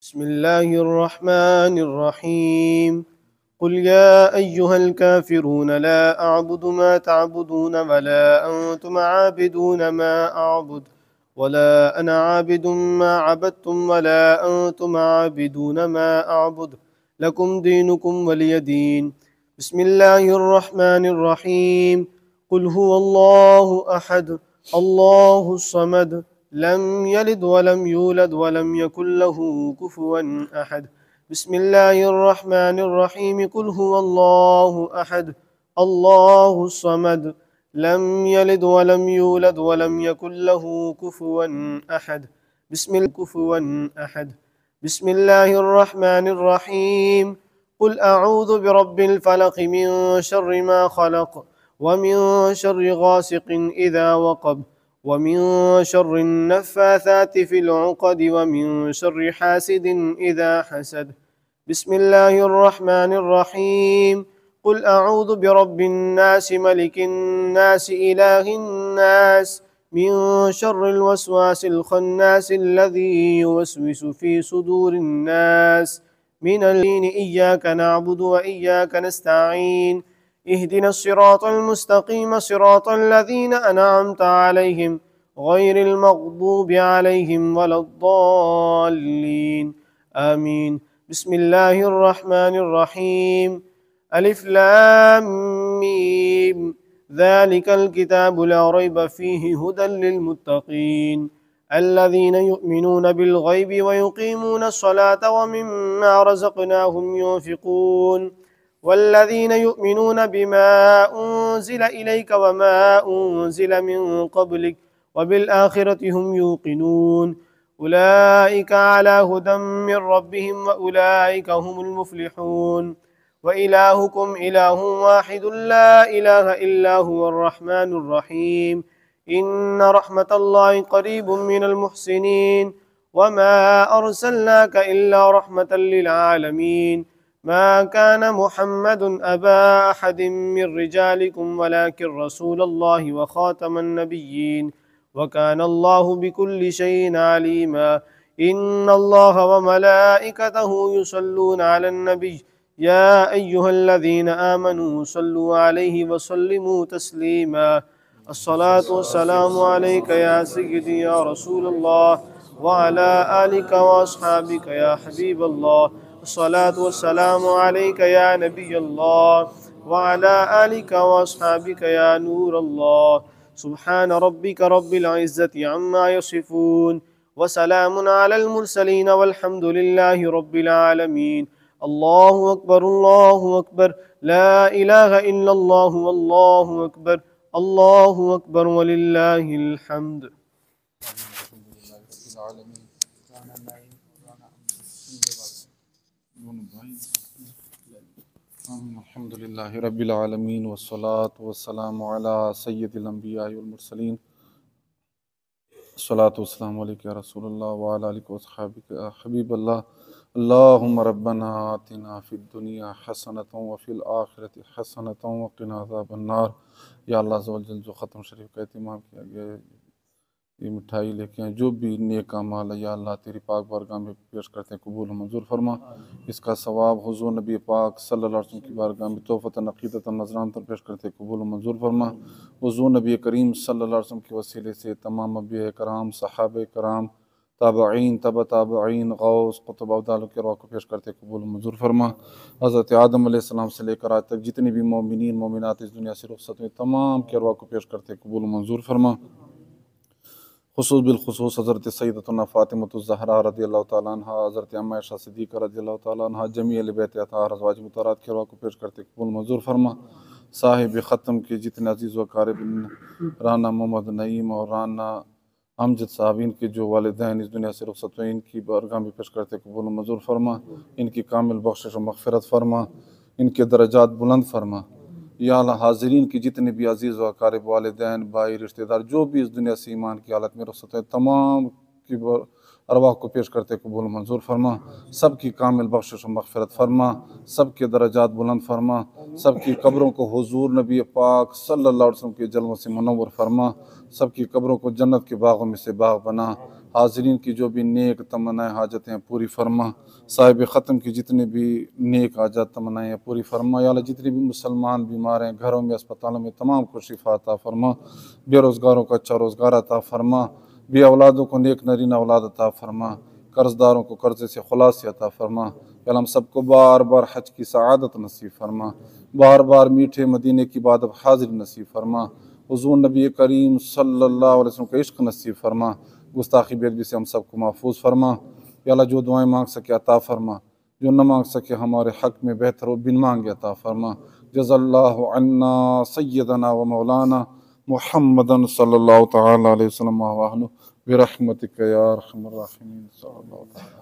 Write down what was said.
بسم الله الرحمن الرحيم قل يا أيها الكافرون لا أعبد ما تعبدون ولا أنتم عابدون ما أعبد ولا أنا عابد ما عبدتم ولا أنتم عابدون ما أعبد لكم دينكم ولي دين. بسم الله الرحمن الرحيم قل هو الله أحد الله الصمد لم يلد ولم يولد ولم يكن له كفوا أحد. بسم الله الرحمن الرحيم قل هو الله أحد الله الصمد لم يلد ولم يولد ولم يكن له كفوا أحد. بسم الله الرحمن الرحيم قل أعوذ برب الفلق من شر ما خلق ومن شر غاسق إذا وقب ومن شر النفاثات في العقد ومن شر حاسد إذا حسد. بسم الله الرحمن الرحيم قل أعوذ برب الناس ملك الناس إله الناس من شر الوسواس الخناس الذي يوسوس في صدور الناس من الدين. إياك نعبد وإياك نستعين اهدنا الصراط المستقيم صراط الذين أنعمت عليهم غير المغضوب عليهم ولا الضالين آمين. بسم الله الرحمن الرحيم ألف لام ميم ذلك الكتاب لا ريب فيه هدى للمتقين الذين يؤمنون بالغيب ويقيمون الصلاة ومما رزقناهم ينفقون والذين يؤمنون بما أنزل إليك وما أنزل من قبلك وبالآخرة هم يوقنون أولئك على هدى من ربهم وأولئك هم المفلحون. وإلهكم إله واحد لا إله إلا هو الرحمن الرحيم إن رحمة الله قريب من المحسنين وما أرسلناك إلا رحمة للعالمين. ما كان محمد أبا أحد من رجالكم ولكن رسول الله وخاتم النبيين وكان الله بكل شيء عليما. إن الله وملائكته يصلون على النبي يا أيها الذين آمنوا صلوا عليه وسلموا تسليما. الصلاة والسلام عليك يا سيدي يا رسول الله وعلى آلك وأصحابك يا حبيب الله. الصلاة والسلام عليك يا نبي الله وعلى آلك وأصحابك يا نور الله. سبحان ربك رب العزة عما يصفون وسلام على المرسلين والحمد لله رب العالمين. الله أكبر الله أكبر لا إله إلا الله والله أكبر الله أكبر ولله الحمد. الحمد للہ رب العالمین والصلاة والسلام علی سید الانبیاء والمرسلین. الصلاة والسلام علیک یا رسول اللہ وعلی آلک واصحابک یا حبیب اللہ. اللہم ربنا آتنا فی الدنیا حسنۃ وفی الآخرۃ حسنۃ وقنا عذاب النار. یا اللہ عز و جل جو ختم شریف کا اہتمام کیا گیا ہے، یہ مٹھائی لے کے جو بھی نیک اعمال ہے یا اللہ تیری پاک بارگاہ میں پیش کرتے ہیں، قبول و منظور فرما. اس کا ثواب حضور نبی پاک صلی اللہ علیہ وسلم کی بارگاہ میں تحفۃ عقیدۃ نذران پر پیش کرتے ہیں، قبول و منظور فرما. حضور نبی کریم صلی اللہ علیہ وسلم کے وسیلے سے تمام انبیاء کرام، صحابہ کرام، تابعین، تبع تابعین، غوث، قطب ابدال کے ارواح کو پیش کرتے ہیں، قبول و منظور فرما. حضرت آدم علیہ السلام سے لے کر آج تک جتنے بھی مومنین مومنات اس دنیا سے رخصت ہوئے تمام کے ارواح کو پیش کرتے ہیں، قبول و منظور فرما. خصوص بالخصوص حضرت سیدتنا فاطمۃ الزہرا رضی اللہ تعالیٰ عنہ، حضرت اماں عائشہ صدیقہ رضی اللہ تعالیٰ عنہ، جمیع اہل بیت اطہار ازواج مطہرات کے ارواح کو پیش کرتے قبول منظور فرما. صاحب ختم کے جتنے عزیز و اقارب، رانا محمد نعیم اور رانا امجد صاحبین کے جو والدین اس دنیا سے رخصت ہوئے، ان کی بارگاہ میں پیش کرتے قبول منظور فرما. ان کی کامل بخشش و مغفرت فرما، ان کے درجات بلند فرما. یا اللہ حاضرین کی جتنے بھی عزیز و اقارب، والدین، بھائی، رشتہ دار جو بھی اس دنیا سے ایمان کی حالت میں رخصت ہے، تمام کی ارواح کو پیش کرتے قبول منظور فرما. سب کی کامل بخشش و مغفرت فرما، سب کے درجات بلند فرما، سب کی قبروں کو حضور نبی پاک صلی اللہ علیہ وسلم کے جلووں سے منور فرما، سب کی قبروں کو جنت کے باغوں میں سے باغ بنا. حاضرین کی جو بھی نیک تمنائیں حاجتیں ہیں پوری فرما، صاحب ختم کی جتنے بھی نیک حاجت تمنائیں ہیں پوری فرما، یا اللہ جتنے بھی مسلمان بیمار ہیں گھروں میں اسپتالوں میں تمام کو شفا عطا فرما، بے روزگاروں کو اچھا روزگار عطا فرما، بے اولادوں کو نیک نرینہ اولاد عطا فرما، قرض داروں کو قرضے سے خلاصی عطا فرما، یا اللہ ہم سب کو بار بار حج کی سعادت نصیب فرما، بار بار میٹھے مدینے کی بات حاضری نصیب فرما، حضور نبی کریم صلی اللہ علیہ وسلم کا عشق نصیب فرما، گستاخی بے ادبی سے ہم سب کو محفوظ فرما، یا اللہ جو دعائیں مانگ سکے عطا فرما، جو نہ مانگ سکے ہمارے حق میں بہتر و بن مانگے عطا فرما، جزا اللہ عنا سیدنا و مولانا محمدن صلی اللہ تعالی علیہ وسلم برحمتک یا ارحم الراحمین صلی اللہ تعالی